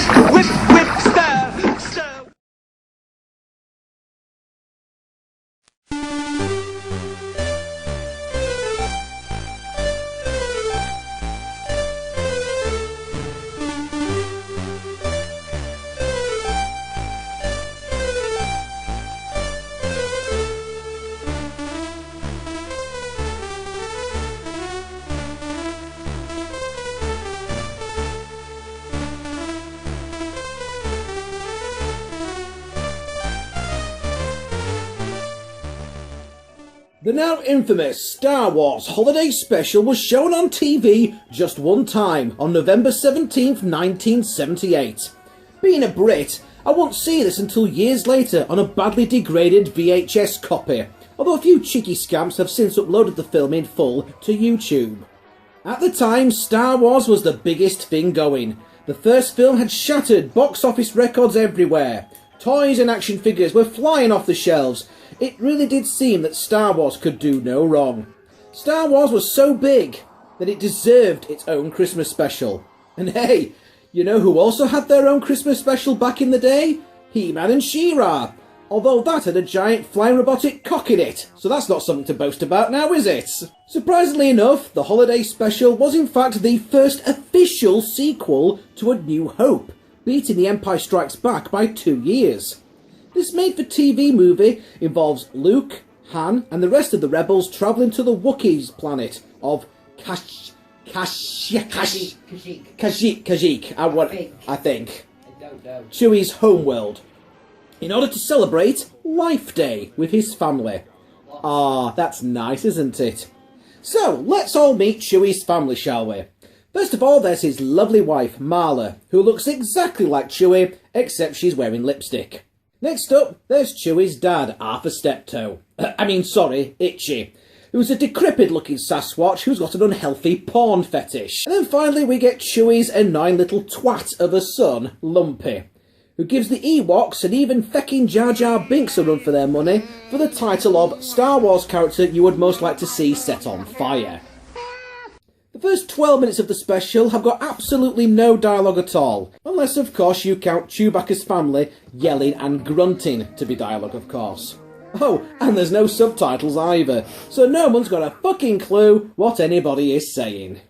whip, stir, stir. The now infamous Star Wars Holiday Special was shown on TV just one time, on November 17th, 1978. Being a Brit, I won't see this until years later on a badly degraded VHS copy, although a few cheeky scamps have since uploaded the film in full to YouTube. At the time, Star Wars was the biggest thing going. The first film had shattered box office records everywhere. Toys and action figures were flying off the shelves. It really did seem that Star Wars could do no wrong. Star Wars was so big that it deserved its own Christmas special. And hey, you know who also had their own Christmas special back in the day? He-Man and She-Ra. Although that had a giant flying robotic cock in it, so that's not something to boast about now, is it? Surprisingly enough, the holiday special was in fact the first official sequel to A New Hope, beating The Empire Strikes Back by 2 years. This made-for-TV movie involves Luke, Han, and the rest of the rebels travelling to the Wookiees planet of Kashyyyk. I think. I don't know. Chewie's homeworld, in order to celebrate Life Day with his family. Ah, that's nice, isn't it? So, let's all meet Chewie's family, shall we? First of all, there's his lovely wife, Marla, who looks exactly like Chewie, except she's wearing lipstick. Next up, there's Chewie's dad, Arthur Steptoe. Itchy, who's a decrepit-looking Sasquatch who's got an unhealthy porn fetish. And then finally we get Chewie's annoying little twat of a son, Lumpy, who gives the Ewoks and even fecking Jar Jar Binks a run for their money for the title of Star Wars character you would most like to see set on fire. The first 12 minutes of the special have got absolutely no dialogue at all, unless of course you count Chewbacca's family yelling and grunting to be dialogue, of course. Oh, and there's no subtitles either, so no one's got a fucking clue what anybody is saying.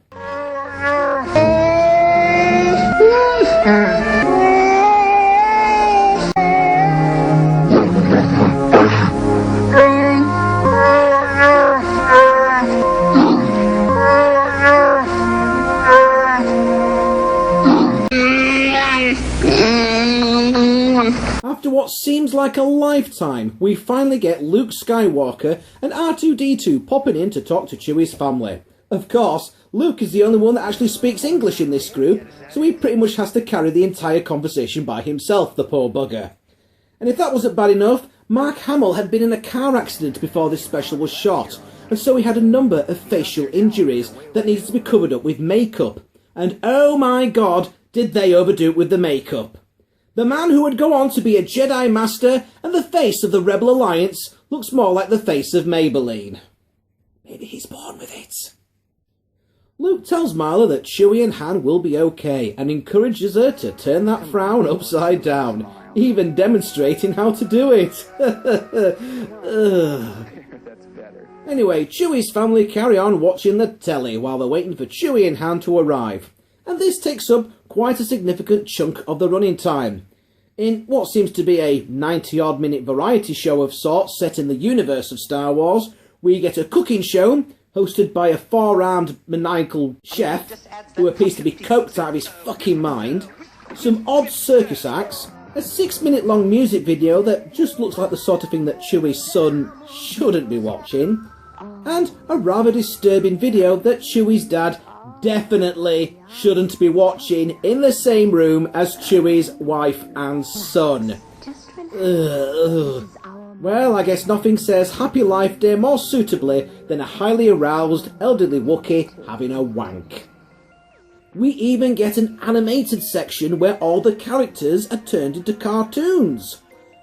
After what seems like a lifetime, we finally get Luke Skywalker and R2-D2 popping in to talk to Chewie's family. Of course, Luke is the only one that actually speaks English in this group, so he pretty much has to carry the entire conversation by himself, the poor bugger. And if that wasn't bad enough, Mark Hamill had been in a car accident before this special was shot, and so he had a number of facial injuries that needed to be covered up with makeup. And oh my god, did they overdo it with the makeup. The man who would go on to be a Jedi Master and the face of the Rebel Alliance looks more like the face of Maybelline. Maybe he's born with it. Luke tells Marla that Chewie and Han will be okay and encourages her to turn that frown upside down, even demonstrating how to do it. Anyway, Chewie's family carry on watching the telly while they're waiting for Chewie and Han to arrive, and this takes up quite a significant chunk of the running time. In what seems to be a 90-odd minute variety show of sorts set in the universe of Star Wars, we get a cooking show hosted by a four-armed maniacal chef who appears to be coked out of his fucking mind, some odd circus acts, a 6-minute-long music video that just looks like the sort of thing that Chewie's son shouldn't be watching, and a rather disturbing video that Chewie's dad definitely shouldn't be watching in the same room as Chewie's wife and son. Well, I guess nothing says Happy Life Day more suitably than a highly aroused elderly Wookiee having a wank. We even get an animated section where all the characters are turned into cartoons.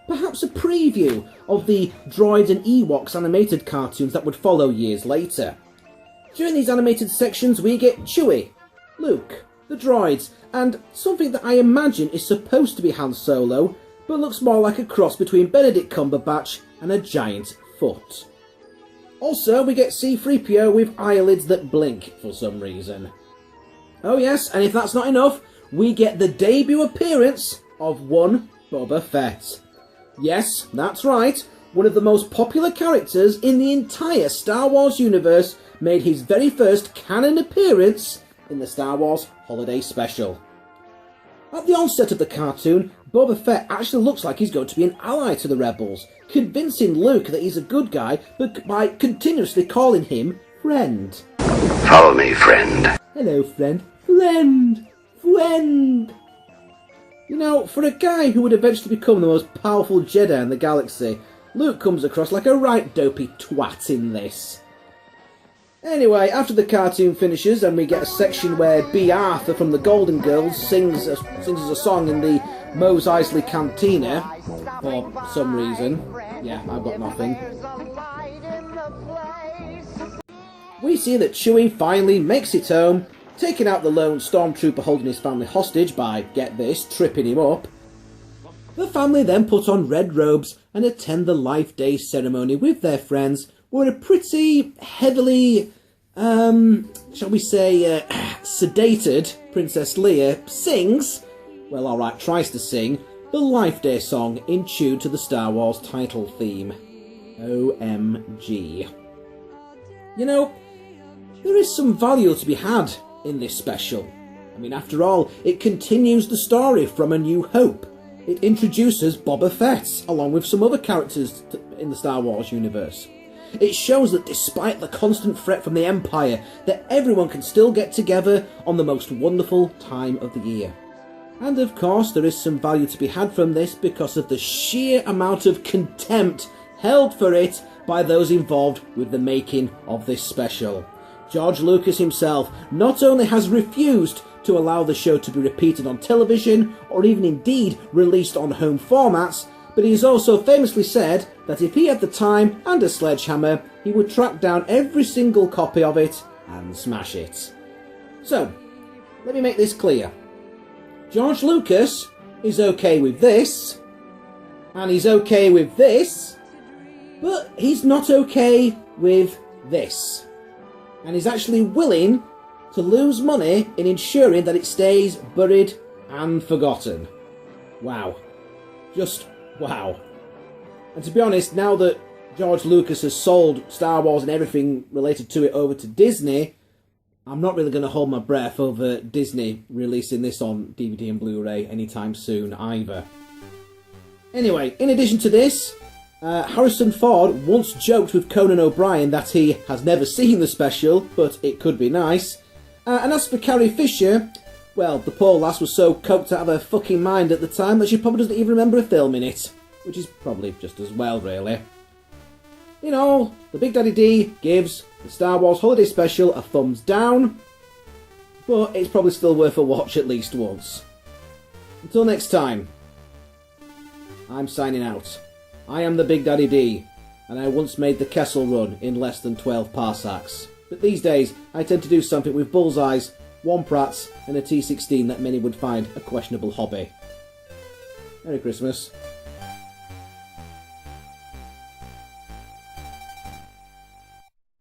Perhaps a preview of the Droids and Ewoks animated cartoons that would follow years later. During these animated sections we get Chewie, Luke, the the droids, and something that I imagine is supposed to be Han Solo, but looks more like a cross between Benedict Cumberbatch and a giant foot. Also, we get C-3PO with eyelids that blink for some reason. Oh yes, and if that's not enough, we get the debut appearance of one Boba Fett. Yes, that's right, one of the most popular characters in the entire Star Wars universe made his very first canon appearance in the Star Wars Holiday Special. At the onset of the cartoon, Boba Fett actually looks like he's going to be an ally to the rebels, convincing Luke that he's a good guy but by continuously calling him friend. Follow me, friend. Hello, friend. Friend! Friend! You know, for a guy who would eventually become the most powerful Jedi in the galaxy, Luke comes across like a right dopey twat in this. Anyway, after the cartoon finishes and we get a section where B. Arthur from the Golden Girls sings us a song in the Mos Eisley Cantina, for some reason. Yeah, I've got nothing. We see that Chewie finally makes it home, taking out the lone stormtrooper holding his family hostage by, get this, tripping him up. The family then put on red robes and attend the Life Day ceremony with their friends, where a pretty heavily, shall we say, sedated Princess Leia sings, well alright, tries to sing, the Life Day song in tune to the Star Wars title theme. OMG. You know, there is some value to be had in this special. I mean, after all, it continues the story from A New Hope. It introduces Boba Fett, along with some other characters in the Star Wars universe. It shows that despite the constant threat from the Empire, that everyone can still get together on the most wonderful time of the year. And of course, there is some value to be had from this because of the sheer amount of contempt held for it by those involved with the making of this special. George Lucas himself not only has refused to allow the show to be repeated on television, or even indeed released on home formats, but he has also famously said that if he had the time and a sledgehammer, he would track down every single copy of it and smash it. So, let me make this clear. George Lucas is okay with this, and he's okay with this, but he's not okay with this. And he's actually willing to lose money in ensuring that it stays buried and forgotten. Wow. Just wow. And to be honest, now that George Lucas has sold Star Wars and everything related to it over to Disney, I'm not really going to hold my breath over Disney releasing this on DVD and Blu-ray anytime soon either. Anyway, in addition to this, Harrison Ford once joked with Conan O'Brien that he has never seen the special, but it could be nice. And as for Carrie Fisher, well, the poor lass was so coked out of her fucking mind at the time that she probably doesn't even remember a film in it. Which is probably just as well, really. In all, the Big Daddy D gives the Star Wars Holiday Special a thumbs down, but it's probably still worth a watch at least once. Until next time, I'm signing out. I am the Big Daddy D, and I once made the Kessel Run in less than 12 parsecs. But these days, I tend to do something with bullseyes, Womprats, and a T16 that many would find a questionable hobby. Merry Christmas.